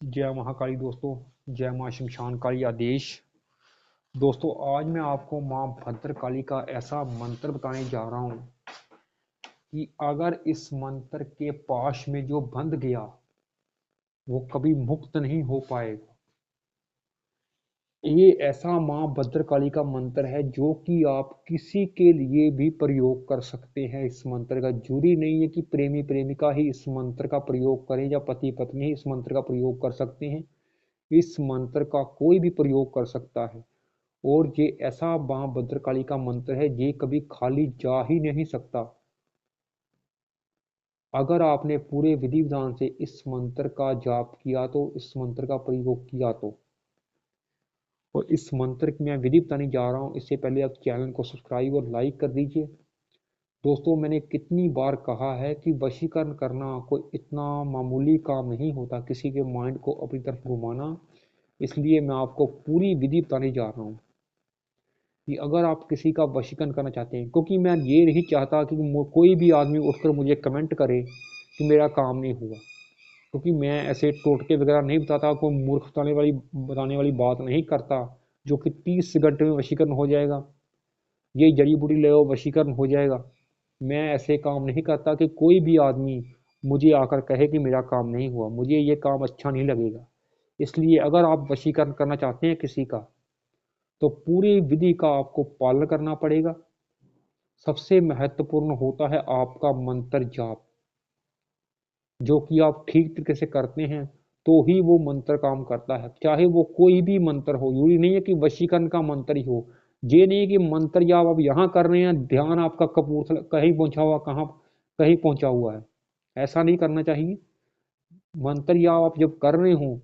जय महाकाली दोस्तों। जय माँ शमशान काली आदेश। दोस्तों आज मैं आपको माँ भद्रकाली का ऐसा मंत्र बताने जा रहा हूँ कि अगर इस मंत्र के पाश में जो बंध गया वो कभी मुक्त नहीं हो पाएगा। ये ऐसा माँ भद्रकाली का मंत्र है जो कि आप किसी के लिए भी प्रयोग कर सकते हैं। इस मंत्र का जरूरी नहीं है कि प्रेमी प्रेमिका ही इस मंत्र का प्रयोग करें या पति पत्नी ही इस मंत्र का प्रयोग कर सकते हैं। इस मंत्र का कोई भी प्रयोग कर सकता है और ये ऐसा माँ भद्रकाली का मंत्र है ये कभी खाली जा ही नहीं सकता। अगर आपने पूरे विधि विधान से इस मंत्र का जाप किया तो इस मंत्र का प्रयोग किया तो और इस मंत्र की मैं विधि बताने जा रहा हूँ। इससे पहले आप चैनल को सब्सक्राइब और लाइक कर दीजिए। दोस्तों मैंने कितनी बार कहा है कि वशीकरण करना कोई इतना मामूली काम नहीं होता, किसी के माइंड को अपनी तरफ घुमाना। इसलिए मैं आपको पूरी विधि बताने जा रहा हूँ कि अगर आप किसी का वशीकरण करना चाहते हैं, क्योंकि मैं ये नहीं चाहता कि कोई भी आदमी उठकर मुझे कमेंट करे कि मेरा काम नहीं हुआ, क्योंकि मैं ऐसे टोटके वगैरह नहीं बताता, कोई मूर्ख बताने वाली बात नहीं करता जो कि 30 घंटे में वशीकरण हो जाएगा, ये जड़ी बूटी ले वशीकरण हो जाएगा। मैं ऐसे काम नहीं करता कि कोई भी आदमी मुझे आकर कहे कि मेरा काम नहीं हुआ, मुझे ये काम अच्छा नहीं लगेगा। इसलिए अगर आप वशीकरण करना चाहते हैं किसी का तो पूरी विधि का आपको पालन करना पड़ेगा। सबसे महत्वपूर्ण होता है आपका मंत्र जाप, जो कि आप ठीक तरीके से करते हैं तो ही वो मंत्र काम करता है। चाहे वो कोई भी मंत्र हो, जरूरी नहीं है कि वशीकरण का मंत्र ही हो। ये नहीं कि मंत्र जाप आप यहाँ कर रहे हैं, ध्यान आपका कपूरथला कहीं पहुंचा हुआ, कहाँ कहीं पहुंचा हुआ है, ऐसा नहीं करना चाहिए। मंत्र जाप आप जब कर रहे हो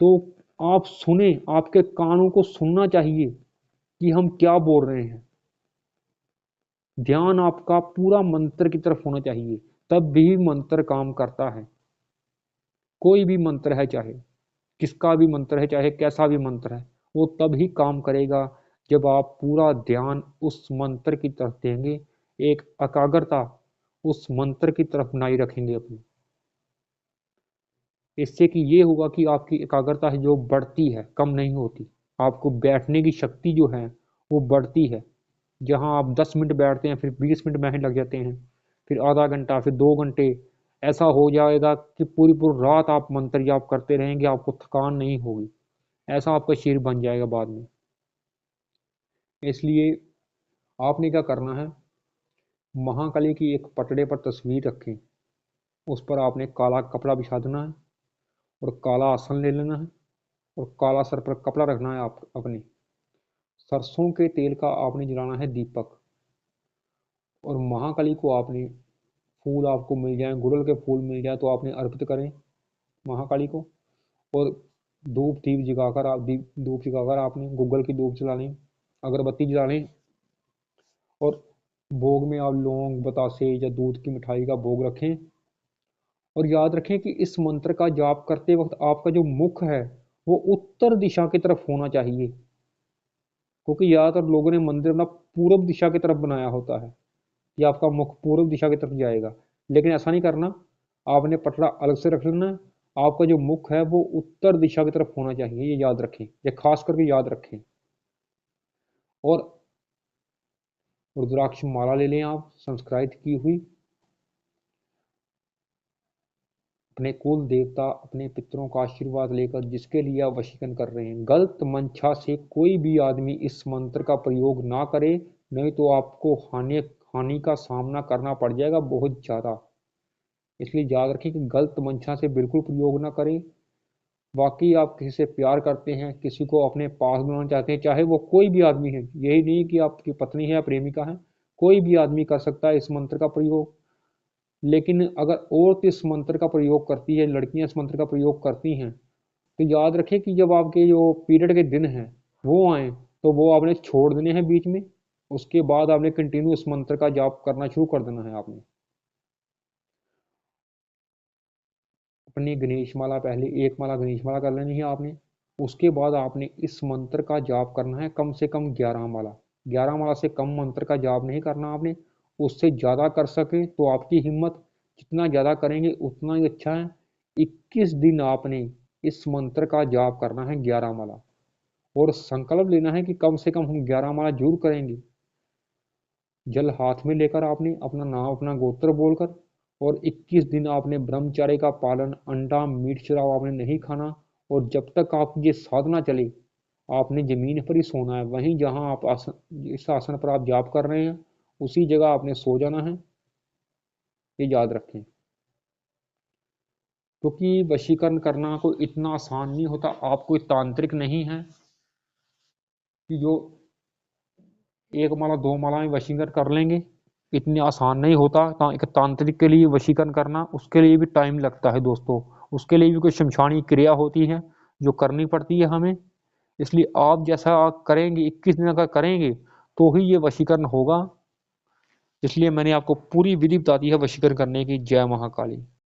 तो आप सुने, आपके कानों को सुनना चाहिए कि हम क्या बोल रहे हैं। ध्यान आपका पूरा मंत्र की तरफ होना चाहिए, तब भी मंत्र काम करता है। कोई भी मंत्र है, चाहे किसका भी मंत्र है, चाहे कैसा भी मंत्र है, वो तब ही काम करेगा जब आप पूरा ध्यान उस मंत्र की तरफ देंगे, एक एकाग्रता उस मंत्र की तरफ बनाए रखेंगे अपनी। इससे कि ये होगा कि आपकी एकाग्रता है जो बढ़ती है, कम नहीं होती। आपको बैठने की शक्ति जो है वो बढ़ती है। जहाँ आप 10 मिनट बैठते हैं फिर 20 मिनट बैठने लग जाते हैं, फिर आधा घंटा, फिर 2 घंटे, ऐसा हो जाएगा कि पूरी पूरी रात आप मंत्र जाप करते रहेंगे, आपको थकान नहीं होगी। ऐसा आपका शरीर बन जाएगा बाद में। इसलिए आपने क्या करना है, महाकाली की एक पटड़े पर तस्वीर रखें, उस पर आपने काला कपड़ा बिछा देना है और काला आसन ले लेना है और काला सर पर कपड़ा रखना है। आप अपने सरसों के तेल का आपने जलाना है दीपक, और महाकाली को आपने फूल आपको मिल जाए, गुड़हल के फूल मिल जाए तो आपने अर्पित करें महाकाली को। और धूप जगाकर आपने गूगल की धूप जला लें, अगरबत्ती जला लें, और भोग में आप लौंग बतासे या दूध की मिठाई का भोग रखें। और याद रखें कि इस मंत्र का जाप करते वक्त आपका जो मुख है वो उत्तर दिशा की तरफ होना चाहिए, क्योंकि ज़्यादातर लोगों ने मंदिर अपना पूर्व दिशा की तरफ बनाया होता है कि आपका मुख पूर्व दिशा की तरफ जाएगा, लेकिन ऐसा नहीं करना। आपने पटड़ा अलग से रख लेना है। आपका जो मुख है वो उत्तर दिशा की तरफ होना चाहिए, ये याद रखें, ये खास करके याद रखें। और रुद्राक्ष माला ले लें आप संस्कृत की हुई, अपने कुल देवता अपने पितरों का आशीर्वाद लेकर जिसके लिए आप वशीकरण कर रहे हैं। गलत मंशा से कोई भी आदमी इस मंत्र का प्रयोग ना करे, नहीं तो आपको हानि का सामना करना पड़ जाएगा बहुत ज़्यादा। इसलिए याद रखें कि गलत मंशा से बिल्कुल प्रयोग ना करें। वाकई आप किसी से प्यार करते हैं, किसी को अपने पास बनाना चाहते हैं, चाहे वो कोई भी आदमी है, यही नहीं कि आपकी पत्नी है या प्रेमिका है, कोई भी आदमी कर सकता है इस मंत्र का प्रयोग। लेकिन अगर औरत इस मंत्र का प्रयोग करती है, लड़कियां इस मंत्र का प्रयोग करती हैं, तो याद रखें कि जब आपके जो पीरियड के दिन हैं वो आए तो वो आपने छोड़ देने हैं बीच में। उसके बाद आपने कंटिन्यू इस मंत्र का जाप करना शुरू कर देना है। आपने अपनी गणेश माला, पहले एक माला गणेश माला कर लेनी है आपने। उसके बाद आपने इस मंत्र का जाप करना है कम से कम 11 माला। 11 माला से कम मंत्र का जाप नहीं करना आपने। उससे ज़्यादा कर सके तो आपकी हिम्मत, जितना ज़्यादा करेंगे उतना ही अच्छा है। 21 दिन आपने इस मंत्र का जाप करना है 11 माला और संकल्प लेना है कि कम से कम हम 11 माला जरूर करेंगे। जल हाथ में लेकर आपने अपना नाम अपना गोत्र बोलकर और 21 दिन आपने ब्रह्मचर्य का पालन, अंडा मीट शराब आपने नहीं खाना। और जब तक आपकी ये साधना चले आपने जमीन पर ही सोना है, वहीं जहां आप इस आसन पर आप जाप कर रहे हैं उसी जगह आपने सो जाना है, ये याद रखें। क्योंकि वशीकरण करना कोई इतना आसान नहीं होता। आप कोई तांत्रिक नहीं है कि जो एक माला 2 माला में वशीकरण कर लेंगे, इतनी आसान नहीं होता। एक तांत्रिक के लिए वशीकरण करना, उसके लिए भी टाइम लगता है दोस्तों। उसके लिए भी कोई शमशानी क्रिया होती है जो करनी पड़ती है हमें। इसलिए आप जैसा करेंगे, 21 दिन का करेंगे तो ही ये वशीकरण होगा। इसलिए मैंने आपको पूरी विधि बता दी है वशीकरण करने की। जय महाकाली।